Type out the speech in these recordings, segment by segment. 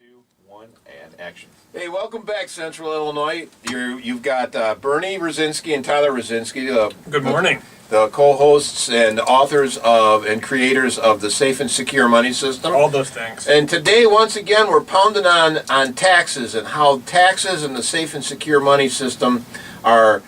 2, 1, and action. Hey, welcome back, Central Illinois. You've got Bernie Wrezinski and Tyler Wrezinski. Good morning. The co-hosts and authors of and creators of the Safe and Secure Money System. All those things. And today, once again, we're pounding on taxes and how taxes and the Safe and Secure Money System are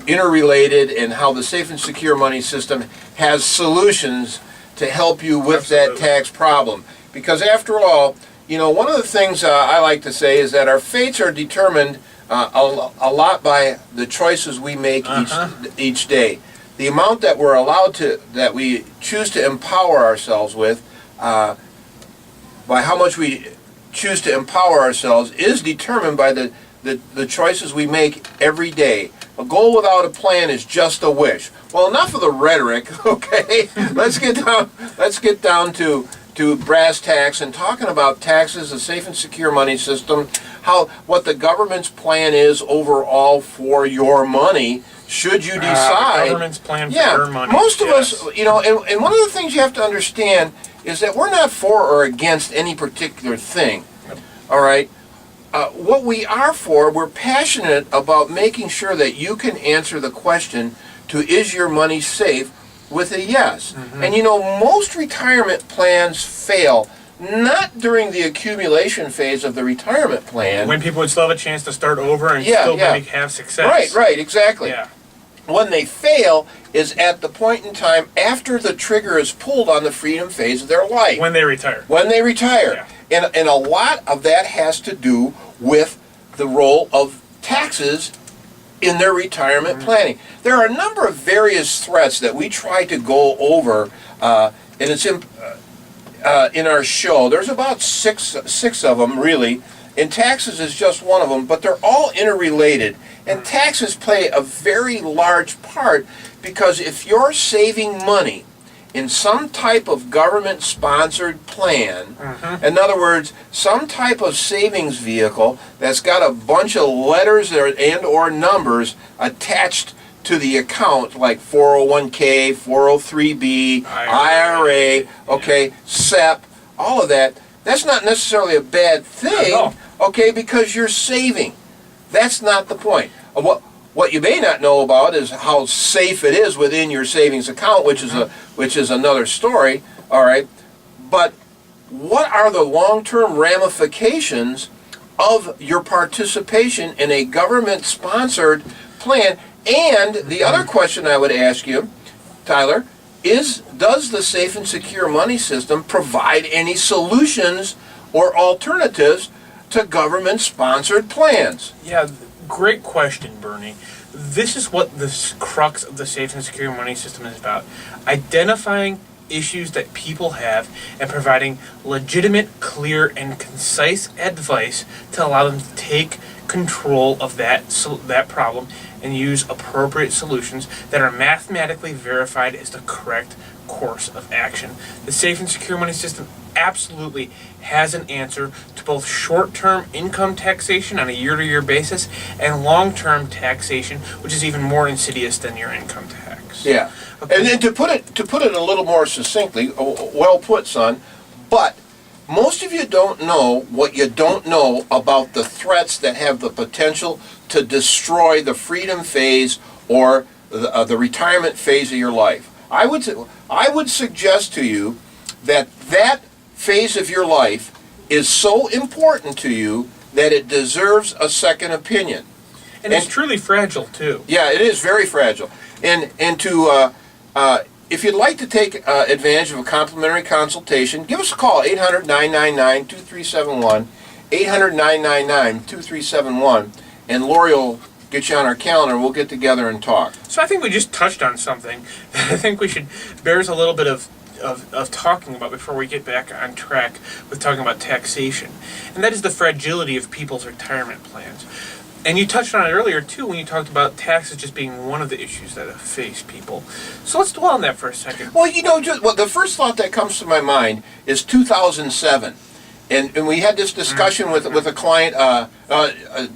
interrelated, and how the Safe and Secure Money System has solutions to help you with that tax problem. Because after all, you know, one of the things I like to say is that our fates are determined a lot by the choices we make each day. The amount that we're allowed to, that we choose to empower ourselves with, by how much we choose to empower ourselves, is determined by the choices we make every day. A goal without a plan is just a wish. Well, enough of the rhetoric, okay? Let's get down to brass tacks and talking about taxes, a safe and secure money system, what the government's plan is overall for your money. Should you decide, the government's plan for your money. Most of us, you know, and one of the things you have to understand is that we're not for or against any particular thing. All right. What we are for, we're passionate about making sure that you can answer the question to is your money safe with a yes. And you know, most retirement plans fail not during the accumulation phase of the retirement plan. When people would still have a chance to start over and still maybe have success. Right, exactly. Yeah. When they fail is at the point in time after the trigger is pulled on the freedom phase of their life. When they retire. When they retire. Yeah. And a lot of that has to do with the role of taxes in their retirement planning. There are a number of various threats that we try to go over, and it's in our show. There's about six of them, really, and taxes is just one of them, but they're all interrelated. And taxes play a very large part, because if you're saving money in some type of government-sponsored plan, in other words, some type of savings vehicle that's got a bunch of letters and or numbers attached to the account, like 401k, 403b, IRA, okay, SEP, all of that, that's not necessarily a bad thing, okay, because you're saving. That's not the point. What you may not know about is how safe it is within your savings account, which is another story, all right? But what are the long-term ramifications of your participation in a government-sponsored plan? And the other question I would ask you, Tyler, is does the Safe and Secure Money System provide any solutions or alternatives to government-sponsored plans? Yeah, great question, Bernie. This is what the crux of the Safe and Secure Money System is about. Identifying issues that people have and providing legitimate, clear, and concise advice to allow them to take control of that problem and use appropriate solutions that are mathematically verified as the correct course of action. The Safe and Secure Money System absolutely has an answer to both short-term income taxation on a year-to-year basis and long-term taxation, which is even more insidious than your income tax. Yeah. Okay. And then to put it a little more succinctly, well put, son, but most of you don't know what you don't know about the threats that have the potential to destroy the freedom phase or the retirement phase of your life. I would suggest to you that phase of your life is so important to you that it deserves a second opinion. And it's truly fragile, too. Yeah, it is very fragile. And if you'd like to take advantage of a complimentary consultation, give us a call, 800-999-2371, 800-999-2371, and Lori will get you on our calendar. We'll get together and talk. So I think we just touched on something that I think bears a little bit of talking about before we get back on track with talking about taxation. And that is the fragility of people's retirement plans. And you touched on it earlier, too, when you talked about taxes just being one of the issues that face people. So let's dwell on that for a second. Well, you know, the first thought that comes to my mind is 2007. And we had this discussion with a client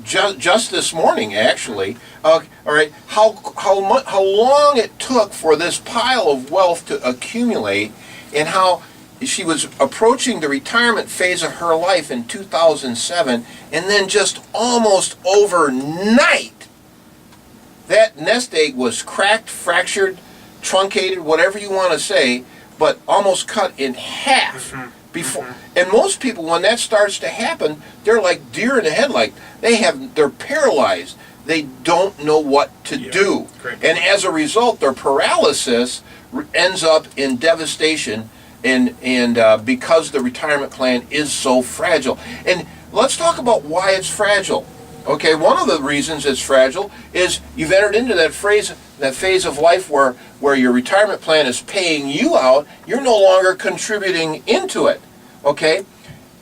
just this morning, actually. All right, how long it took for this pile of wealth to accumulate, and how she was approaching the retirement phase of her life in 2007, and then just almost overnight, that nest egg was cracked, fractured, truncated, whatever you want to say, but almost cut in half. Before, and most people, when that starts to happen, they're like deer in the headlight. They're paralyzed. They don't know what to do, and as a result, their paralysis ends up in devastation. And because the retirement plan is so fragile. And let's talk about why it's fragile. Okay, one of the reasons it's fragile is you've entered into that phase of life where your retirement plan is paying you out. You're no longer contributing into it. Okay,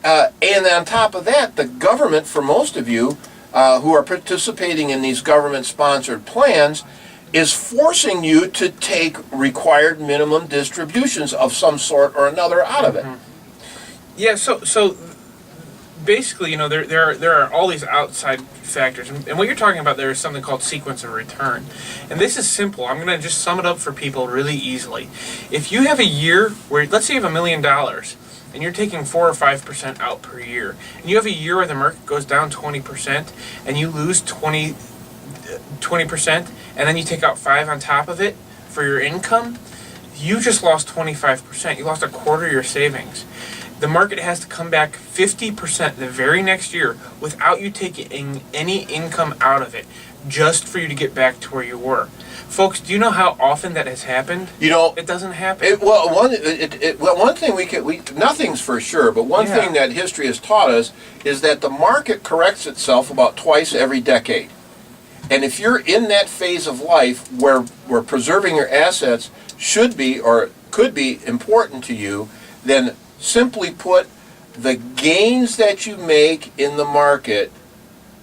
and on top of that, the government, for most of you who are participating in these government-sponsored plans, is forcing you to take required minimum distributions of some sort or another out of it. Yeah, so basically, there are all these outside factors, and what you're talking about there is something called sequence of return. And this is simple. I'm going to just sum it up for people really easily. If you have a year where, let's say you have $1 million, and you're taking 4 or 5% out per year, and you have a year where the market goes down 20%, and you lose 20%, and then you take out 5 on top of it for your income, you just lost 25%. You lost a quarter of your savings. The market has to come back 50% the very next year without you taking any income out of it, just for you to get back to where you were. Folks, do you know how often that has happened? It doesn't happen. One thing nothing's for sure, but one thing that history has taught us is that the market corrects itself about twice every decade. And if you're in that phase of life where preserving your assets should be or could be important to you, then simply put, the gains that you make in the market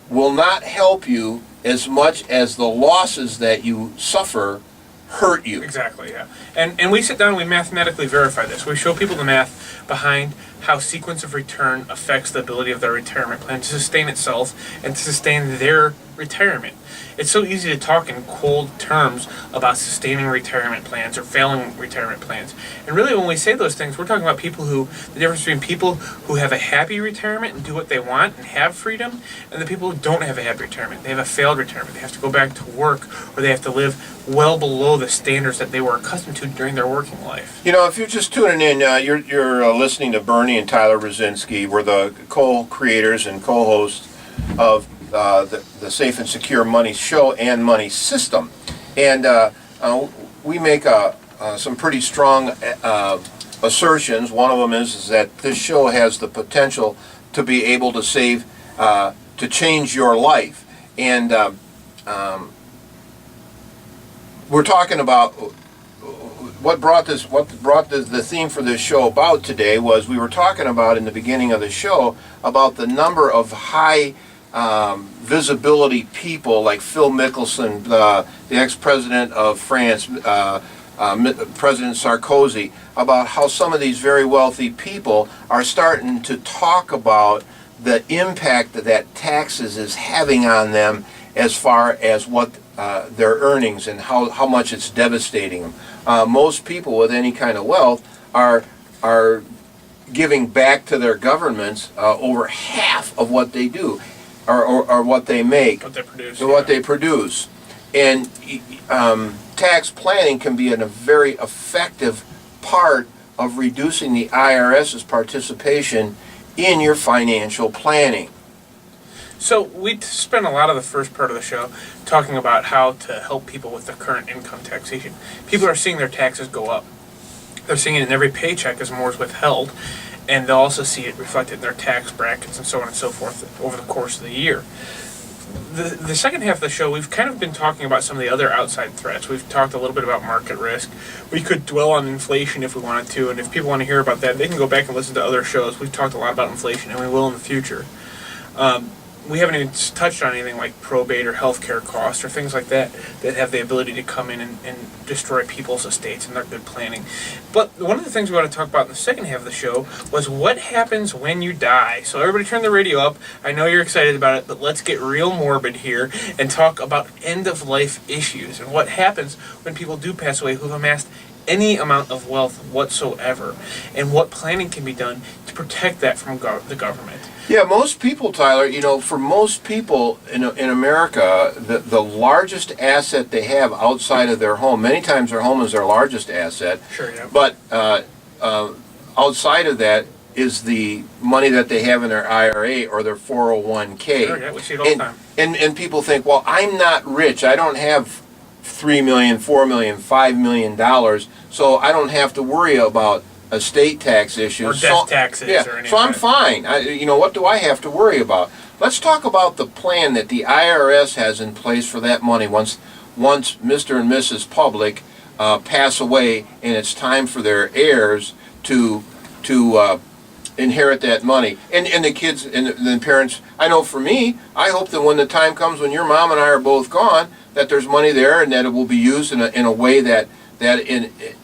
will not help you as much as the losses that you suffer hurt you. Exactly, yeah. And we sit down and we mathematically verify this. We show people the math behind how sequence of return affects the ability of their retirement plan to sustain itself and to sustain their retirement. It's so easy to talk in cold terms about sustaining retirement plans or failing retirement plans. And really, when we say those things, we're talking about the difference between people who have a happy retirement and do what they want and have freedom, and the people who don't have a happy retirement. They have a failed retirement. They have to go back to work, or they have to live well below the standards that they were accustomed to during their working life. If you're just tuning in, you're listening to Bernie and Tyler Wrezinski. We're the co-creators and co-hosts of the Safe and Secure Money Show and Money System, and we make some pretty strong assertions. One of them is that this show has the potential to be able to to change your life, and we're talking about what brought the theme for this show about today. Was we were talking about in the beginning of the show about the number of high visibility people like Phil Mickelson, the ex-president of France, President Sarkozy, about how some of these very wealthy people are starting to talk about the impact that taxes is having on them as far as what their earnings and how much it's devastating them. Most people with any kind of wealth are giving back to their governments over half of what they do. Or what they make, what they produce, and tax planning can be a very effective part of reducing the IRS's participation in your financial planning. So we spent a lot of the first part of the show talking about how to help people with the current income taxation. People are seeing their taxes go up. They're seeing it in every paycheck as more is withheld. And they'll also see it reflected in their tax brackets and so on and so forth over the course of the year. The second half of the show, we've kind of been talking about some of the other outside threats. We've talked a little bit about market risk. We could dwell on inflation if we wanted to, and if people want to hear about that, they can go back and listen to other shows. We've talked a lot about inflation, and we will in the future. We haven't even touched on anything like probate or healthcare costs or things like that have the ability to come in and destroy people's estates and their good planning. But one of the things we want to talk about in the second half of the show was what happens when you die. So everybody turn the radio up. I know you're excited about it, but let's get real morbid here and talk about end-of-life issues and what happens when people do pass away who've amassed any amount of wealth whatsoever, and what planning can be done to protect that from the government. Yeah, most people, Tyler, for most people in America, the largest asset they have outside of their home, many times their home is their largest asset. Sure, yeah. But outside of that is the money that they have in their IRA or their 401k. Sure, yeah, we see it all the time. And people think, well, I'm not rich. I don't have $3 million, $4 million, $5 million, so I don't have to worry about estate tax issues. Or death taxes yeah, or anything. so I'm fine. What do I have to worry about? Let's talk about the plan that the IRS has in place for that money once Mr. and Mrs. Public pass away and it's time for their heirs to inherit that money. And the kids and the parents, I know for me, I hope that when the time comes when your mom and I are both gone, that there's money there and that it will be used in a way that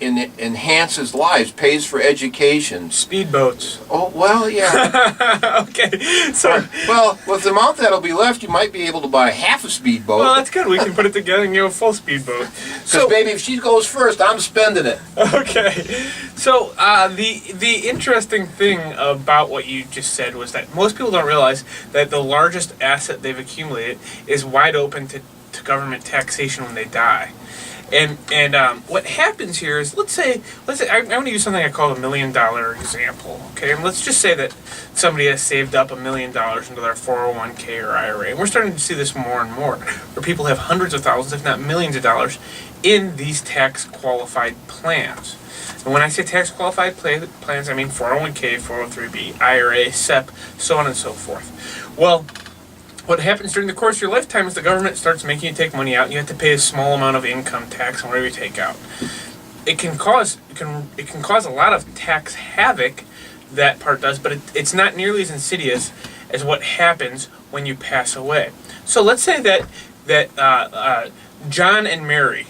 enhances lives, pays for education. Speedboats. Oh, well, yeah. Okay, so... Well, with the amount that'll be left, you might be able to buy half a speedboat. Well, that's good. We can put it together and get a full speedboat. Because, baby, if she goes first, I'm spending it. Okay. So, the interesting thing about what you just said was that most people don't realize that the largest asset they've accumulated is wide open to government taxation when they die. And what happens here is, let's say I'm going to use something I call $1 million example, okay? And let's just say that somebody has saved up $1 million into their 401k or IRA. And we're starting to see this more and more, where people have hundreds of thousands, if not millions of dollars, in these tax-qualified plans. And when I say tax-qualified plans, I mean 401k, 403b, IRA, SEP, so on and so forth. Well, what happens during the course of your lifetime is the government starts making you take money out, and you have to pay a small amount of income tax on whatever you take out. It can cause a lot of tax havoc, that part does, but it's not nearly as insidious as what happens when you pass away. So let's say that John and Mary,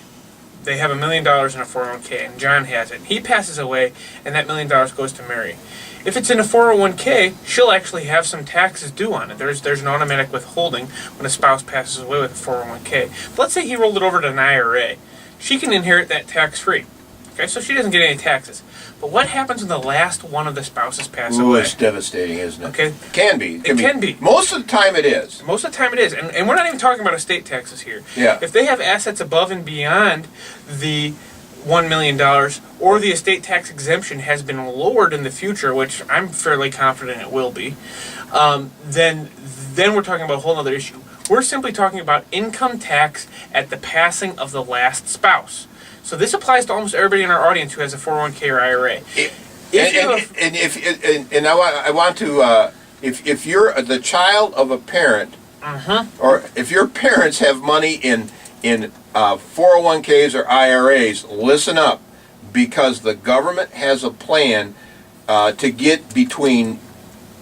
they have $1 million in a 401k, and John has it. He passes away, and that $1 million goes to Mary. If it's in a 401k, she'll actually have some taxes due on it. There's an automatic withholding when a spouse passes away with a 401k. But let's say he rolled it over to an IRA. She can inherit that tax-free. Okay, so she doesn't get any taxes. But what happens when the last one of the spouses pass away? It's devastating, isn't it? Okay. It can be. It can be. Most of the time it is. Most of the time it is. And we're not even talking about estate taxes here. Yeah. If they have assets above and beyond the $1 million, or the estate tax exemption has been lowered in the future, which I'm fairly confident it will be, then we're talking about a whole other issue. We're simply talking about income tax at the passing of the last spouse. So this applies to almost everybody in our audience who has a 401k or IRA. I want to, if you're the child of a parent, or if your parents have money in 401ks or IRAs, listen up, because the government has a plan to get between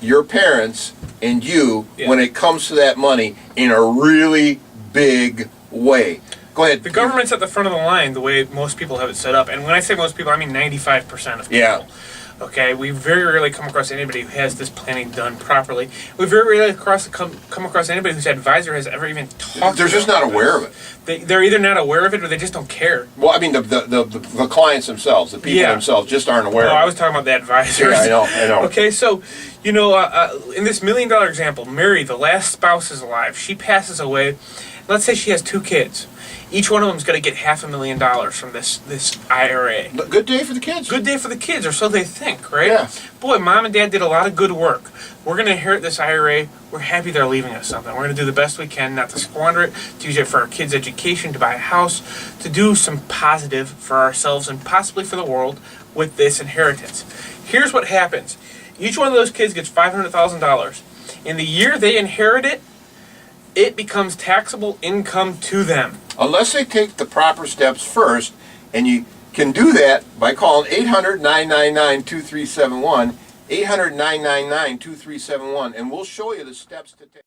your parents and you when it comes to that money in a really big way. Go ahead. The government's at the front of the line the way most people have it set up. And when I say most people, I mean 95% of people. Yeah. Okay, we very rarely come across anybody who has this planning done properly. We very rarely come across anybody whose advisor has ever even talked. They're just not aware of it. They're either not aware of it or they just don't care. Well, I mean, the clients themselves, the people themselves, just aren't aware. No, of it. I was talking about the advisors. Yeah, I know. Okay, so in this $1 million example, Mary, the last spouse, is alive. She passes away. Let's say she has 2 kids. Each one of them is going to get $500,000 from this IRA. Good day for the kids. Good day for the kids, or so they think, right? Yeah. Boy, mom and dad did a lot of good work. We're going to inherit this IRA. We're happy they're leaving us something. We're going to do the best we can not to squander it, to use it for our kids' education, to buy a house, to do some positive for ourselves and possibly for the world with this inheritance. Here's what happens. Each one of those kids gets $500,000. In the year they inherit it, it becomes taxable income to them. Unless they take the proper steps first, and you can do that by calling 800-999-2371, 800-999-2371, and we'll show you the steps to take.